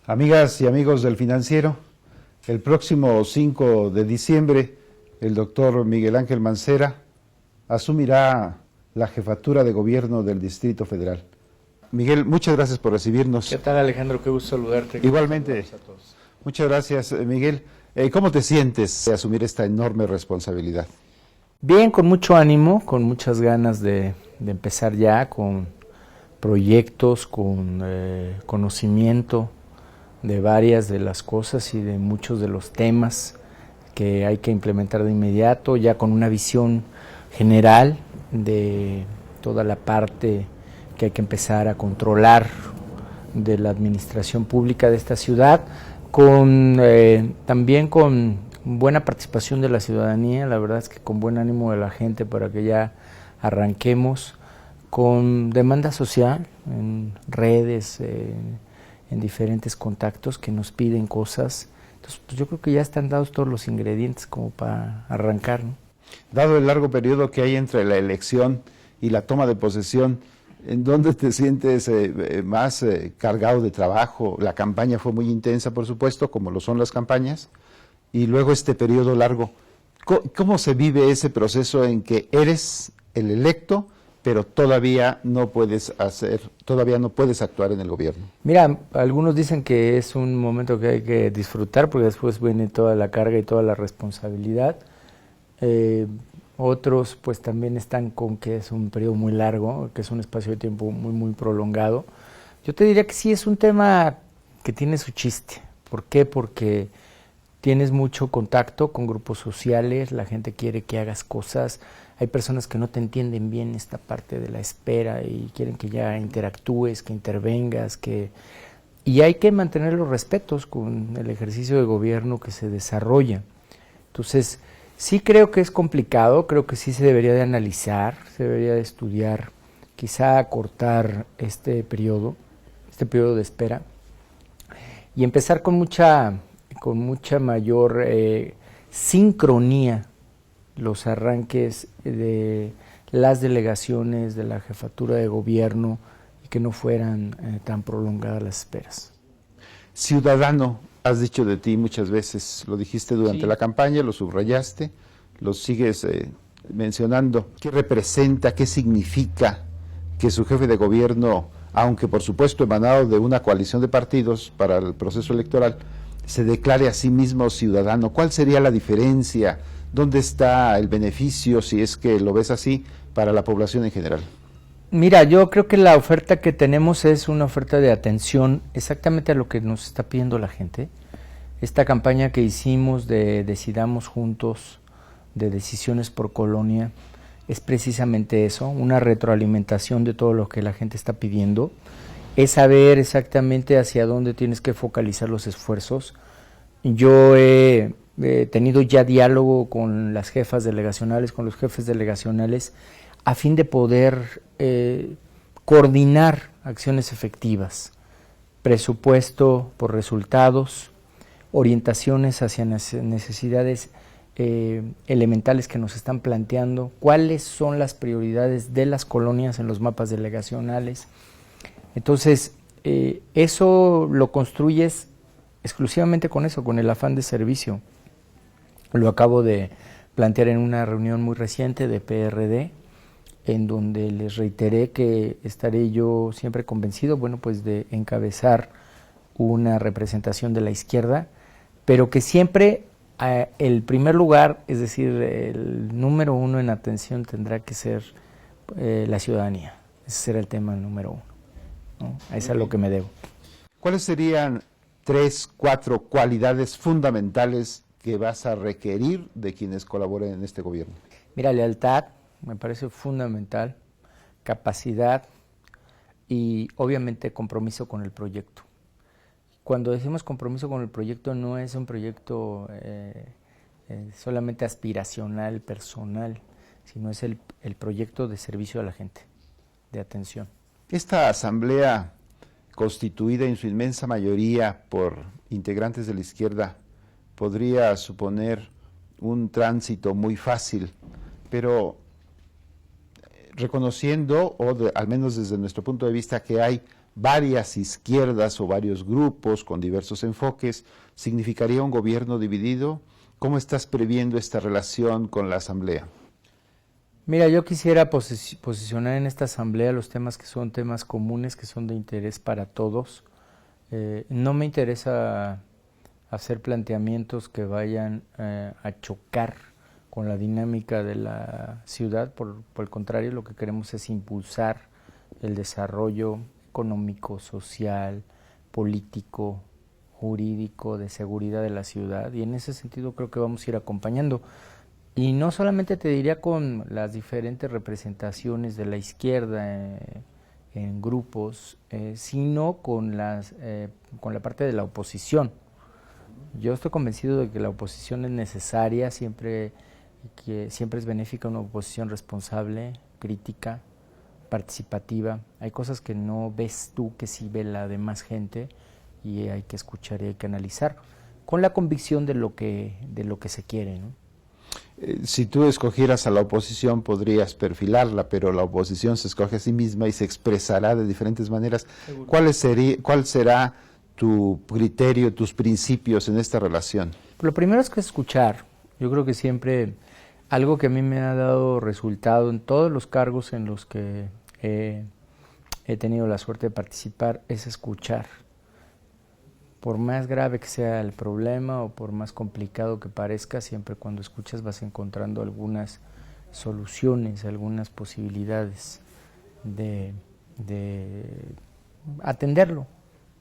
Amigas y amigos del Financiero, el próximo 5 de diciembre el doctor Miguel Ángel Mancera asumirá la jefatura de gobierno del Distrito Federal. Miguel, muchas gracias por recibirnos. ¿Qué tal, Alejandro? Qué gusto saludarte. Igualmente. A todos. Muchas gracias, Miguel. ¿Cómo te sientes de asumir esta enorme responsabilidad? Bien, con mucho ánimo, con muchas ganas de empezar ya, con proyectos, con conocimiento de varias de las cosas y de muchos de los temas que hay que implementar de inmediato, ya con una visión general de toda la parte que hay que empezar a controlar de la administración pública de esta ciudad, también con buena participación de la ciudadanía, la verdad es que con buen ánimo de la gente para que ya arranquemos, con demanda social en redes, en diferentes contactos que nos piden cosas. Entonces, pues yo creo que ya están dados todos los ingredientes como para arrancar, ¿no? Dado el largo periodo que hay entre la elección y la toma de posesión, ¿en dónde te sientes más cargado de trabajo? La campaña fue muy intensa, por supuesto, como lo son las campañas, y luego este periodo largo. ¿Cómo se vive ese proceso en que eres el electo, pero todavía no puedes actuar en el gobierno? Mira, algunos dicen que es un momento que hay que disfrutar porque después viene toda la carga y toda la responsabilidad. Otros pues también están con que es un periodo muy largo, que es un espacio de tiempo muy prolongado. Yo te diría que sí es un tema que tiene su chiste. ¿Por qué? Porque tienes mucho contacto con grupos sociales, la gente quiere que hagas cosas, hay personas que no te entienden bien esta parte de la espera y quieren que ya interactúes, que intervengas, y hay que mantener los respetos con el ejercicio de gobierno que se desarrolla. Entonces, sí creo que es complicado, creo que sí se debería de analizar, se debería de estudiar, quizá acortar este periodo de espera, y empezar con mucha mayor sincronía los arranques de las delegaciones de la jefatura de gobierno y que no fueran tan prolongadas las esperas. Ciudadano, has dicho de ti muchas veces, lo dijiste durante la campaña, lo subrayaste, lo sigues mencionando. ¿Qué representa, qué significa que su jefe de gobierno, aunque por supuesto emanado de una coalición de partidos para el proceso electoral, se declare a sí mismo ciudadano? ¿Cuál sería la diferencia? ¿Dónde está el beneficio, si es que lo ves así, para la población en general? Mira, yo creo que la oferta que tenemos es una oferta de atención exactamente a lo que nos está pidiendo la gente. Esta campaña que hicimos de Decidamos Juntos, de Decisiones por Colonia, es precisamente eso, una retroalimentación de todo lo que la gente está pidiendo. Es saber exactamente hacia dónde tienes que focalizar los esfuerzos. Yo he tenido ya diálogo con las jefas delegacionales, con los jefes delegacionales, a fin de poder coordinar acciones efectivas, presupuesto por resultados, orientaciones hacia necesidades elementales que nos están planteando, cuáles son las prioridades de las colonias en los mapas delegacionales. Entonces, eso lo construyes exclusivamente con eso, con el afán de servicio. Lo acabo de plantear en una reunión muy reciente de PRD, en donde les reiteré que estaré yo siempre convencido, pues de encabezar una representación de la izquierda, pero que siempre el primer lugar, es decir, el número uno en atención tendrá que ser la ciudadanía. Ese será el tema número uno, ¿no? A eso es a lo que me debo. ¿Cuáles serían 3, 4 cualidades fundamentales que vas a requerir de quienes colaboren en este gobierno? Mira, lealtad me parece fundamental, capacidad y obviamente compromiso con el proyecto. Cuando decimos compromiso con el proyecto, no es un proyecto solamente aspiracional, personal, sino es el proyecto de servicio a la gente, de atención. Esta asamblea, constituida en su inmensa mayoría por integrantes de la izquierda, podría suponer un tránsito muy fácil, pero reconociendo, al menos desde nuestro punto de vista, que hay varias izquierdas o varios grupos con diversos enfoques, ¿significaría un gobierno dividido? ¿Cómo estás previendo esta relación con la Asamblea? Mira, yo quisiera posicionar en esta asamblea los temas que son temas comunes, que son de interés para todos. No me interesa hacer planteamientos que vayan a chocar con la dinámica de la ciudad, por el contrario, lo que queremos es impulsar el desarrollo económico, social, político, jurídico, de seguridad de la ciudad, y en ese sentido creo que vamos a ir acompañando. Y no solamente te diría con las diferentes representaciones de la izquierda en grupos, sino con la parte de la oposición. Yo estoy convencido de que la oposición es necesaria, siempre es benéfica una oposición responsable, crítica, participativa. Hay cosas que no ves tú que sí ve la demás gente, y hay que escuchar y hay que analizar con la convicción de lo que se quiere, ¿no? Si tú escogieras a la oposición podrías perfilarla, pero la oposición se escoge a sí misma y se expresará de diferentes maneras. ¿Cuál será tu criterio, tus principios en esta relación? Lo primero es que escuchar. Yo creo que siempre algo que a mí me ha dado resultado en todos los cargos en los que he tenido la suerte de participar es escuchar. Por más grave que sea el problema o por más complicado que parezca, siempre cuando escuchas vas encontrando algunas soluciones, algunas posibilidades de atenderlo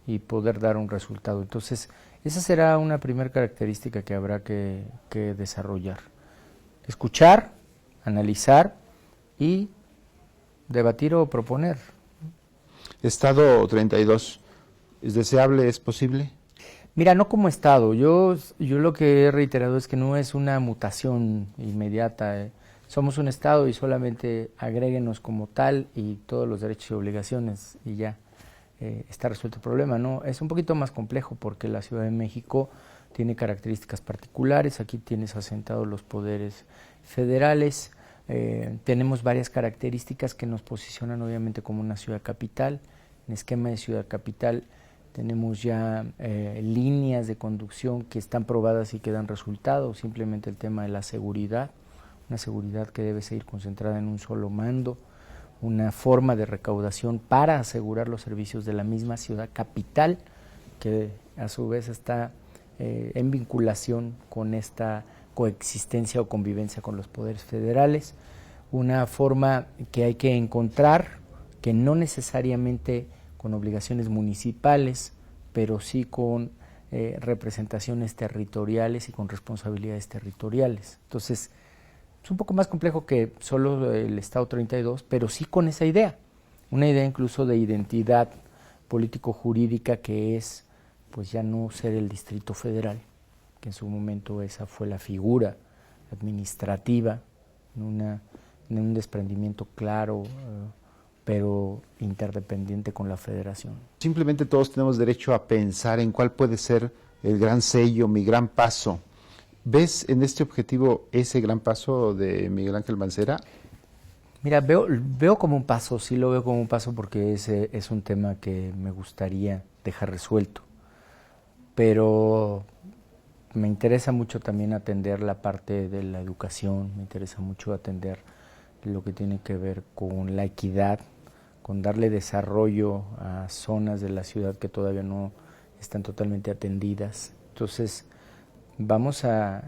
y poder dar un resultado. Entonces, esa será una primera característica que habrá que desarrollar. Escuchar, analizar y debatir o proponer. Estado 32. ¿Es deseable? ¿Es posible? Mira, no como Estado. Yo lo que he reiterado es que no es una mutación inmediata. Somos un Estado y solamente agréguenos como tal y todos los derechos y obligaciones y ya está resuelto el problema. No, es un poquito más complejo porque la Ciudad de México tiene características particulares. Aquí tienes asentados los poderes federales. Tenemos varias características que nos posicionan obviamente como una ciudad capital. En esquema de ciudad capital tenemos ya líneas de conducción que están probadas y que dan resultados. Simplemente el tema de la seguridad, una seguridad que debe seguir concentrada en un solo mando, una forma de recaudación para asegurar los servicios de la misma ciudad capital, que a su vez está en vinculación con esta coexistencia o convivencia con los poderes federales, una forma que hay que encontrar, que no necesariamente con obligaciones municipales, pero sí con representaciones territoriales y con responsabilidades territoriales. Entonces, es un poco más complejo que solo el Estado 32, pero sí con esa idea, una idea incluso de identidad político-jurídica que es, pues ya no ser el Distrito Federal, que en su momento esa fue la figura administrativa, en un desprendimiento claro, pero interdependiente con la federación. Simplemente todos tenemos derecho a pensar en cuál puede ser el gran sello, mi gran paso. ¿Ves en este objetivo ese gran paso de Miguel Ángel Mancera? Mira, veo como un paso, sí lo veo como un paso porque ese es un tema que me gustaría dejar resuelto, pero me interesa mucho también atender la parte de la educación, me interesa mucho atender lo que tiene que ver con la equidad, con darle desarrollo a zonas de la ciudad que todavía no están totalmente atendidas. Entonces, vamos a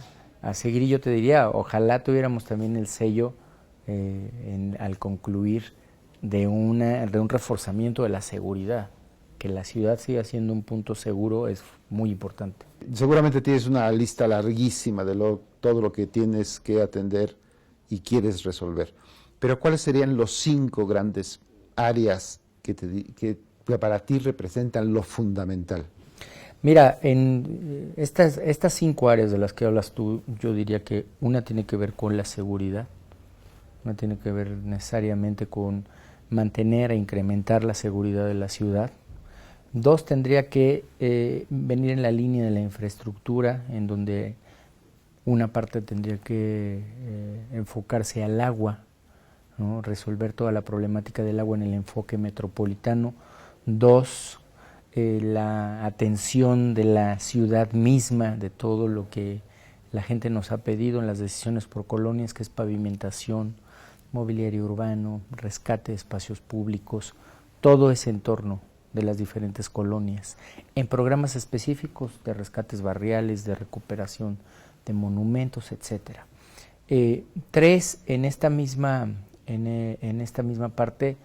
seguir, y yo te diría, ojalá tuviéramos también el sello al concluir de un reforzamiento de la seguridad, que la ciudad siga siendo un punto seguro es muy importante. Seguramente tienes una lista larguísima de todo lo que tienes que atender y quieres resolver, pero ¿cuáles serían los 5 grandes áreas que para ti representan lo fundamental? Mira, en estas 5 áreas de las que hablas tú, yo diría que una tiene que ver con la seguridad, una tiene que ver necesariamente con mantener e incrementar la seguridad de la ciudad. 2 tendría que venir en la línea de la infraestructura, en donde una parte tendría que enfocarse al agua, ¿no? Resolver toda la problemática del agua en el enfoque metropolitano, 2, la atención de la ciudad misma, de todo lo que la gente nos ha pedido en las decisiones por colonias, que es pavimentación, mobiliario urbano, rescate de espacios públicos, todo ese entorno de las diferentes colonias, en programas específicos de rescates barriales, de recuperación de monumentos, etcétera. 3, en esta misma parte,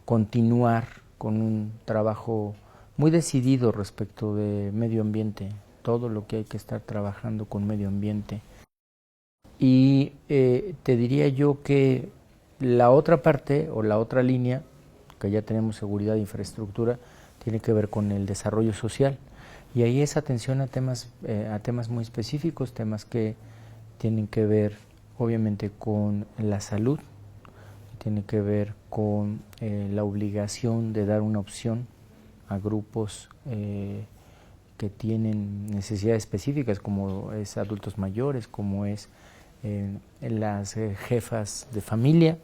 continuar con un trabajo muy decidido respecto de medio ambiente, todo lo que hay que estar trabajando con medio ambiente. Y te diría yo que la otra parte o la otra línea, que ya tenemos seguridad e infraestructura, tiene que ver con el desarrollo social. Y ahí es atención a temas muy específicos, temas que tienen que ver obviamente con la salud, tiene que ver con la obligación de dar una opción a grupos que tienen necesidades específicas, como es adultos mayores, como es las jefas de familia,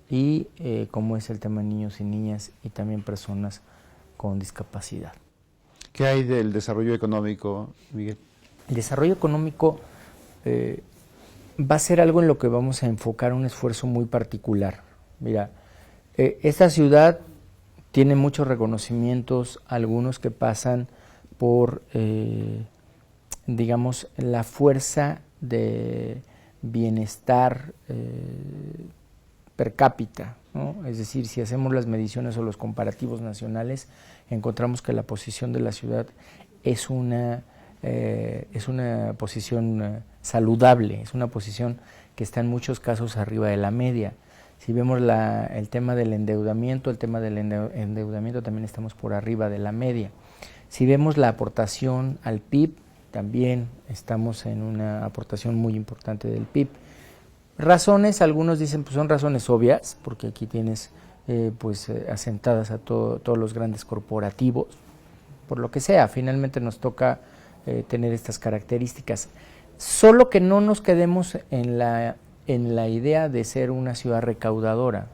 y como es el tema de niños y niñas y también personas con discapacidad. ¿Qué hay del desarrollo económico, Miguel? El desarrollo económico va a ser algo en lo que vamos a enfocar un esfuerzo muy particular. Mira, esta ciudad tiene muchos reconocimientos, algunos que pasan por, digamos, la fuerza de bienestar per cápita, ¿no? Es decir, si hacemos las mediciones o los comparativos nacionales, encontramos que la posición de la ciudad es una posición saludable, es una posición que está en muchos casos arriba de la media. Si vemos el tema del endeudamiento, también estamos por arriba de la media. Si vemos la aportación al PIB, también estamos en una aportación muy importante del PIB. Razones, algunos dicen, pues son razones obvias, porque aquí tienes asentadas a todos los grandes corporativos, por lo que sea, finalmente nos toca tener estas características. Solo que no nos quedemos en la idea de ser una ciudad recaudadora,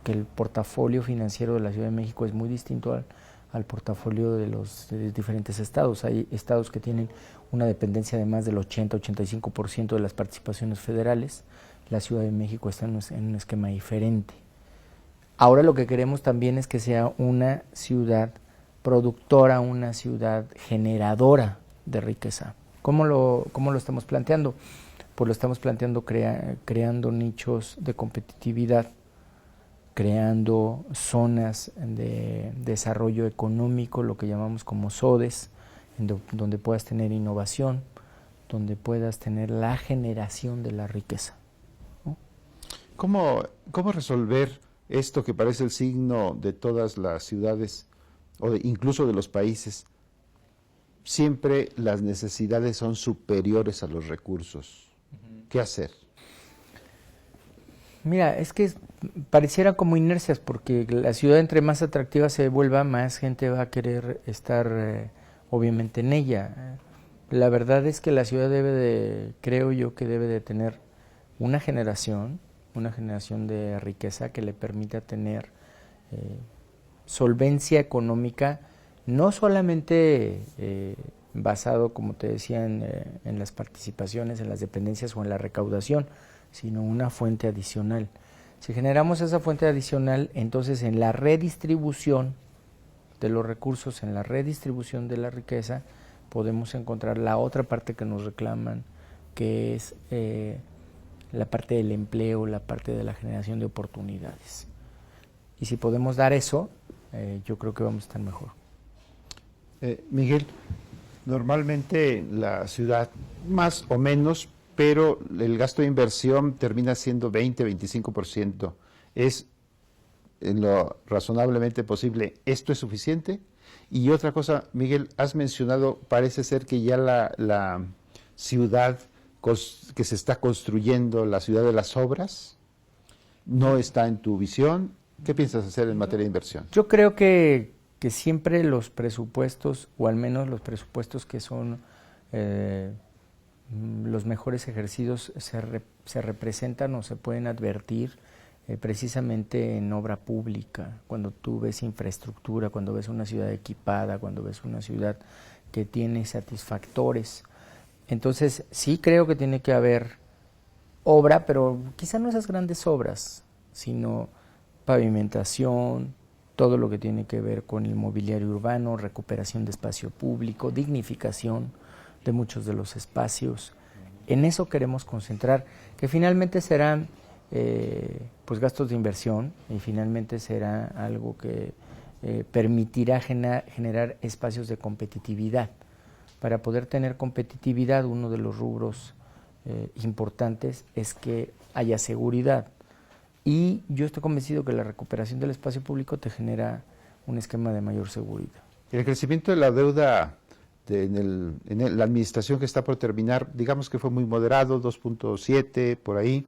que el portafolio financiero de la Ciudad de México es muy distinto al portafolio de los diferentes estados. Hay estados que tienen una dependencia de más del 80-85% de las participaciones federales. La Ciudad de México está en un esquema diferente. Ahora lo que queremos también es que sea una ciudad productora, una ciudad generadora de riqueza. ¿Cómo lo estamos planteando? Pues lo estamos planteando creando nichos de competitividad, creando zonas de desarrollo económico, lo que llamamos como zodes, donde puedas tener innovación, donde puedas tener la generación de la riqueza, ¿no? ¿Cómo resolver esto que parece el signo de todas las ciudades o incluso de los países? Siempre las necesidades son superiores a los recursos. ¿Qué hacer? Mira, es que pareciera como inercias, porque la ciudad entre más atractiva se vuelva, más gente va a querer estar obviamente en ella. La verdad es que la ciudad creo yo que debe de tener una generación de riqueza que le permita tener solvencia económica, no solamente basado, como te decía, en las participaciones, en las dependencias o en la recaudación, sino una fuente adicional. Si generamos esa fuente adicional, entonces en la redistribución de los recursos, en la redistribución de la riqueza, podemos encontrar la otra parte que nos reclaman, que es la parte del empleo, la parte de la generación de oportunidades. Y si podemos dar eso, yo creo que vamos a estar mejor. Miguel, normalmente la ciudad, más o menos, pero el gasto de inversión termina siendo 20-25%. ¿Es en lo razonablemente posible esto es suficiente? Y otra cosa, Miguel, has mencionado, parece ser que ya la ciudad que se está construyendo, la ciudad de las obras, no está en tu visión. ¿Qué piensas hacer en materia de inversión? Yo creo que siempre los presupuestos, o al menos los presupuestos que son los mejores ejercidos, se representan o se pueden advertir precisamente en obra pública, cuando tú ves infraestructura, cuando ves una ciudad equipada, cuando ves una ciudad que tiene satisfactores. Entonces sí creo que tiene que haber obra, pero quizá no esas grandes obras, sino pavimentación, todo lo que tiene que ver con el mobiliario urbano, recuperación de espacio público, dignificación de muchos de los espacios. En eso queremos concentrar, que finalmente serán pues gastos de inversión y finalmente será algo que permitirá generar espacios de competitividad. Para poder tener competitividad, uno de los rubros importantes es que haya seguridad. Y yo estoy convencido que la recuperación del espacio público te genera un esquema de mayor seguridad. El crecimiento de la deuda en la administración que está por terminar, digamos que fue muy moderado, 2.7 por ahí,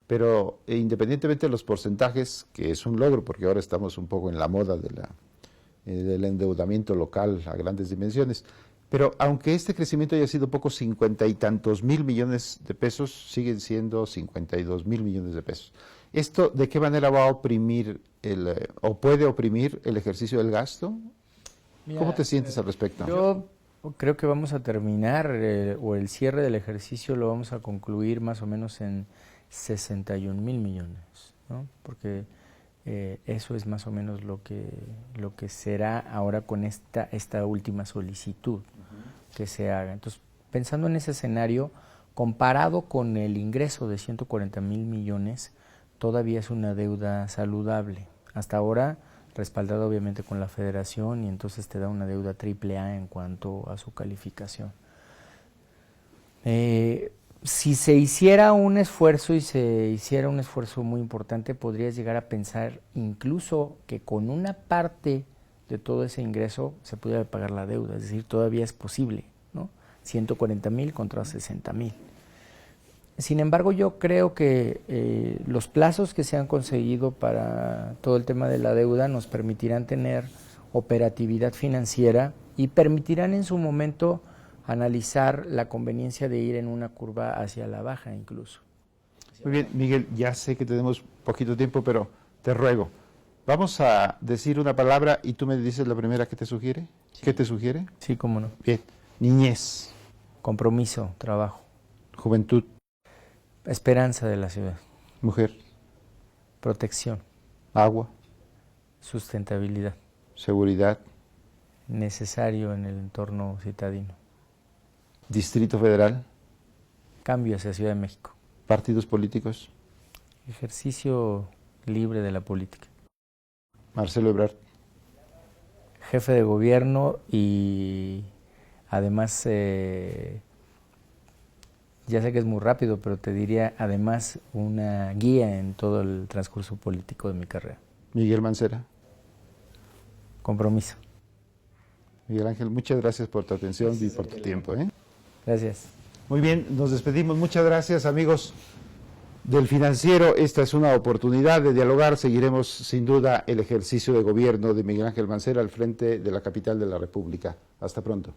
pero independientemente de los porcentajes, que es un logro, porque ahora estamos un poco en la moda del endeudamiento local a grandes dimensiones, pero aunque este crecimiento haya sido poco, 50 y tantos mil millones de pesos, siguen siendo 52 mil millones de pesos. ¿Esto de qué manera va a oprimir o puede oprimir el ejercicio del gasto? Mira, ¿cómo te sientes al respecto? Yo creo que vamos a terminar, o el cierre del ejercicio lo vamos a concluir más o menos en 61 mil millones, ¿no? Porque eso es más o menos lo que será ahora con esta última solicitud que se haga. Entonces, pensando en ese escenario, comparado con el ingreso de 140 mil millones, todavía es una deuda saludable. Hasta ahora, respaldada obviamente con la Federación, y entonces te da una deuda AAA en cuanto a su calificación. Si se hiciera un esfuerzo y se hiciera un esfuerzo muy importante, podrías llegar a pensar incluso que con una parte de todo ese ingreso se pudiera pagar la deuda, es decir, todavía es posible, ¿no? 140 mil contra 60 mil. Sin embargo, yo creo que los plazos que se han conseguido para todo el tema de la deuda nos permitirán tener operatividad financiera y permitirán en su momento analizar la conveniencia de ir en una curva hacia la baja incluso. Muy bien, Miguel, ya sé que tenemos poquito tiempo, pero te ruego, vamos a decir una palabra y tú me dices la primera que te sugiere. Sí. ¿Qué te sugiere? Sí, cómo no. Bien, niñez. Compromiso, trabajo. Juventud. Esperanza de la ciudad. Mujer. Protección. Agua. Sustentabilidad. Seguridad. Necesario en el entorno citadino. Distrito Federal. Cambio hacia Ciudad de México. Partidos políticos. Ejercicio libre de la política. Marcelo Ebrard. Jefe de gobierno y además, ya sé que es muy rápido, pero te diría además una guía en todo el transcurso político de mi carrera. Miguel Mancera. Compromiso. Miguel Ángel, muchas gracias por tu atención y por tu tiempo. Gracias. Muy bien, nos despedimos. Muchas gracias, amigos del Financiero. Esta es una oportunidad de dialogar. Seguiremos, sin duda, el ejercicio de gobierno de Miguel Ángel Mancera al frente de la capital de la República. Hasta pronto.